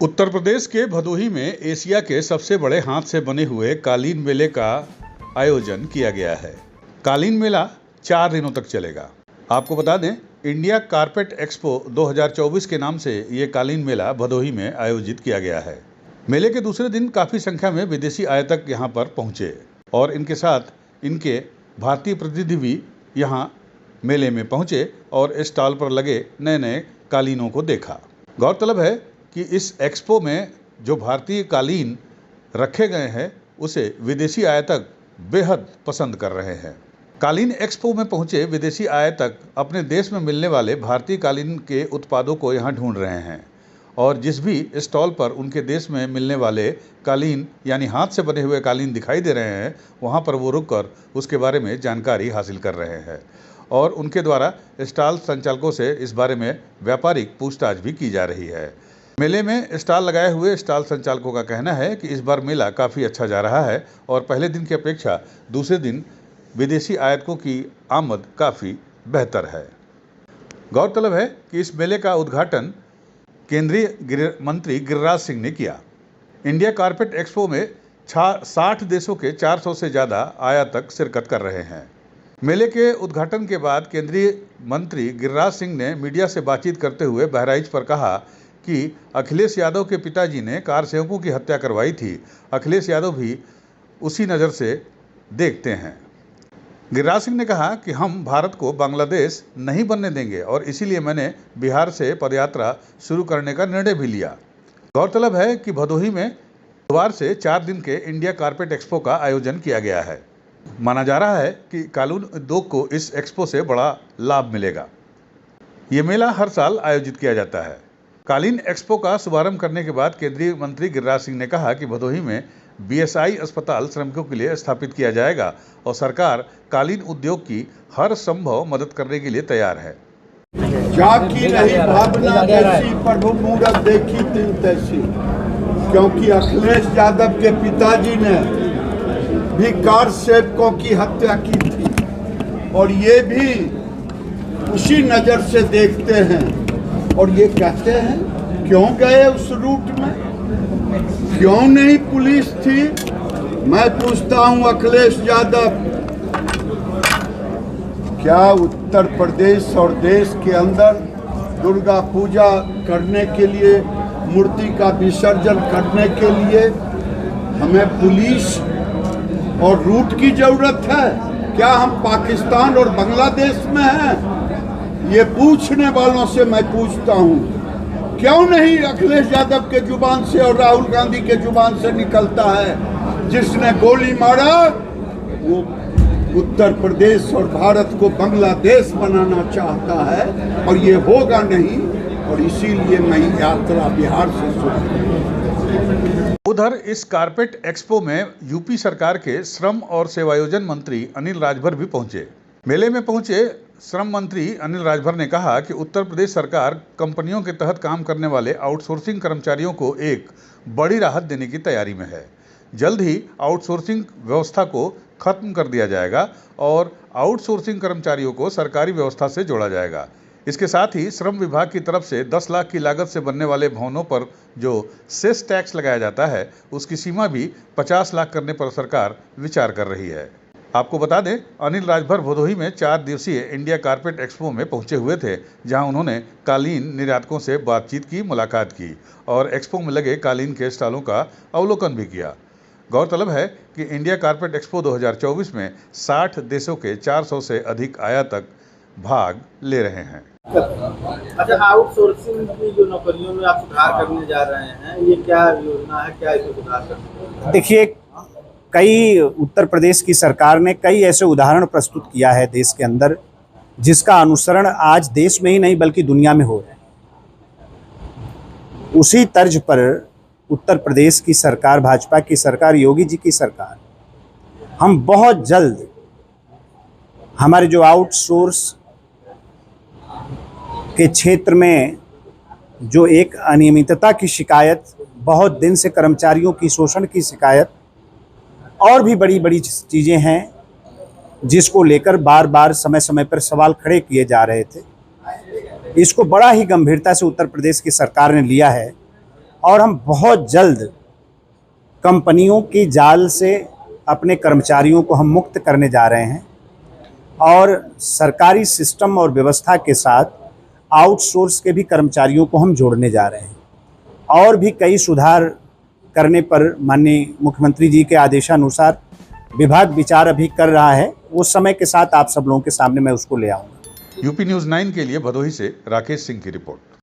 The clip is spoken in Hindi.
उत्तर प्रदेश के भदोही में एशिया के सबसे बड़े हाथ से बने हुए कालीन मेले का आयोजन किया गया है। कालीन मेला 4 दिनों तक चलेगा। आपको बता दें, इंडिया कारपेट एक्सपो 2024 के नाम से ये कालीन मेला भदोही में आयोजित किया गया है। मेले के दूसरे दिन काफ़ी संख्या में विदेशी आयातक यहाँ पर पहुँचे और इनके साथ इनके भारतीय प्रतिनिधि भी यहाँ मेले में पहुँचे और स्टॉल पर लगे नए नए कालीनों को देखा। गौरतलब है कि इस एक्सपो में जो भारतीय कालीन रखे गए हैं उसे विदेशी आयातक बेहद पसंद कर रहे हैं। कालीन एक्सपो में पहुंचे विदेशी आयातक अपने देश में मिलने वाले भारतीय कालीन के उत्पादों को यहां ढूंढ रहे हैं और जिस भी स्टॉल पर उनके देश में मिलने वाले कालीन यानी हाथ से बने हुए कालीन दिखाई दे रहे हैं, वहां पर वो रुककर उसके बारे में जानकारी हासिल कर रहे हैं और उनके द्वारा स्टॉल संचालकों से इस बारे में व्यापारिक पूछताछ भी की जा रही है। मेले में स्टॉल लगाए हुए स्टॉल संचालकों का कहना है कि इस बार मेला काफ़ी अच्छा जा रहा है और पहले दिन की अपेक्षा दूसरे दिन विदेशी आयातकों की आमद काफ़ी बेहतर है। गौरतलब है कि इस मेले का उद्घाटन केंद्रीय गृह मंत्री गिरिराज सिंह ने किया। इंडिया कारपेट एक्सपो में 60 देशों के 400 से ज़्यादा आयातक शिरकत कर रहे हैं। मेले के उद्घाटन के बाद केंद्रीय मंत्री गिरिराज सिंह ने मीडिया से बातचीत करते हुए बहराइच पर कहा कि अखिलेश यादव के पिताजी ने कार सेवकों की हत्या करवाई थी। अखिलेश यादव भी उसी नज़र से देखते हैं। गिरिराज सिंह ने कहा कि हम भारत को बांग्लादेश नहीं बनने देंगे और इसीलिए मैंने बिहार से पदयात्रा शुरू करने का निर्णय भी लिया। गौरतलब है कि भदोही में बुधवार से 4 दिन के इंडिया कारपेट एक्सपो का आयोजन किया गया है। माना जा रहा है कि कालीन उद्योग को इस एक्सपो से बड़ा लाभ मिलेगा। ये मेला हर साल आयोजित किया जाता है। कालीन एक्सपो का शुभारंभ करने के बाद केंद्रीय मंत्री गिरिराज सिंह ने कहा कि भदोही में बीएसआई अस्पताल श्रमिकों के लिए स्थापित किया जाएगा और सरकार कालीन उद्योग की हर संभव मदद करने के लिए तैयार है। जाकी नहीं भावना जैसी प्रभु मूरत देखी तिन तैसी, क्योंकि अखिलेश यादव के पिताजी ने भी कार सेवकों की हत्या की थी और ये भी उसी नज़र से देखते हैं और ये कहते हैं क्यों गए उस रूट में, क्यों नहीं पुलिस थी। मैं पूछता हूं अखिलेश यादव, क्या उत्तर प्रदेश और देश के अंदर दुर्गा पूजा करने के लिए, मूर्ति का विसर्जन करने के लिए हमें पुलिस और रूट की जरूरत है? क्या हम पाकिस्तान और बांग्लादेश में हैं? ये पूछने वालों से मैं पूछता हूँ, क्यों नहीं अखिलेश यादव के जुबान से और राहुल गांधी के जुबान से निकलता है जिसने गोली मारा वो उत्तर प्रदेश और भारत को बांग्लादेश बनाना चाहता है और ये होगा नहीं और इसीलिए मैं यात्रा बिहार से शुरू। उधर इस कारपेट एक्सपो में यूपी सरकार के श्रम और सेवायोजन मंत्री अनिल राजभर भी पहुंचे। मेले में पहुंचे श्रम मंत्री अनिल राजभर ने कहा कि उत्तर प्रदेश सरकार कंपनियों के तहत काम करने वाले आउटसोर्सिंग कर्मचारियों को एक बड़ी राहत देने की तैयारी में है। जल्द ही आउटसोर्सिंग व्यवस्था को खत्म कर दिया जाएगा और आउटसोर्सिंग कर्मचारियों को सरकारी व्यवस्था से जोड़ा जाएगा। इसके साथ ही श्रम विभाग की तरफ से 10 लाख की लागत से बनने वाले भवनों पर जो सेस टैक्स लगाया जाता है उसकी सीमा भी 50 लाख करने पर सरकार विचार कर रही है। आपको बता दें, अनिल राजभर भदोही में 4 दिवसीय इंडिया कारपेट एक्सपो में पहुंचे हुए थे, जहां उन्होंने कालीन निर्यातकों से बातचीत की, मुलाकात की और एक्सपो में लगे कालीन के स्टॉलों का अवलोकन भी किया। गौरतलब है कि इंडिया कारपेट एक्सपो 2024 में 60 देशों के 400 से अधिक आयातक भाग ले रहे हैं। अच्छा, आउटसोर्सिंग की जो नौकरियों में आप सुधार करने जा रहे हैं, ये क्या योजना है, क्या इसमें सुधार करना है? देखिए, कई उत्तर प्रदेश की सरकार ने कई ऐसे उदाहरण प्रस्तुत किया है देश के अंदर जिसका अनुसरण आज देश में ही नहीं बल्कि दुनिया में हो रहा है। उसी तर्ज पर उत्तर प्रदेश की सरकार, भाजपा की सरकार, योगी जी की सरकार, हम बहुत जल्द हमारे जो आउटसोर्स के क्षेत्र में जो एक अनियमितता की शिकायत, बहुत दिन से कर्मचारियों की शोषण की शिकायत और भी बड़ी बड़ी चीज़ें हैं जिसको लेकर बार बार समय समय पर सवाल खड़े किए जा रहे थे, इसको बड़ा ही गंभीरता से उत्तर प्रदेश की सरकार ने लिया है और हम बहुत जल्द कंपनियों की जाल से अपने कर्मचारियों को हम मुक्त करने जा रहे हैं और सरकारी सिस्टम और व्यवस्था के साथ आउटसोर्स के भी कर्मचारियों को हम जोड़ने जा रहे हैं और भी कई सुधार करने पर माननीय मुख्यमंत्री जी के आदेशानुसार विभाग विचार अभी कर रहा है। उस समय के साथ आप सब लोगों के सामने मैं उसको ले आऊँगा। यूपी न्यूज़ 9 के लिए भदोही से राकेश सिंह की रिपोर्ट।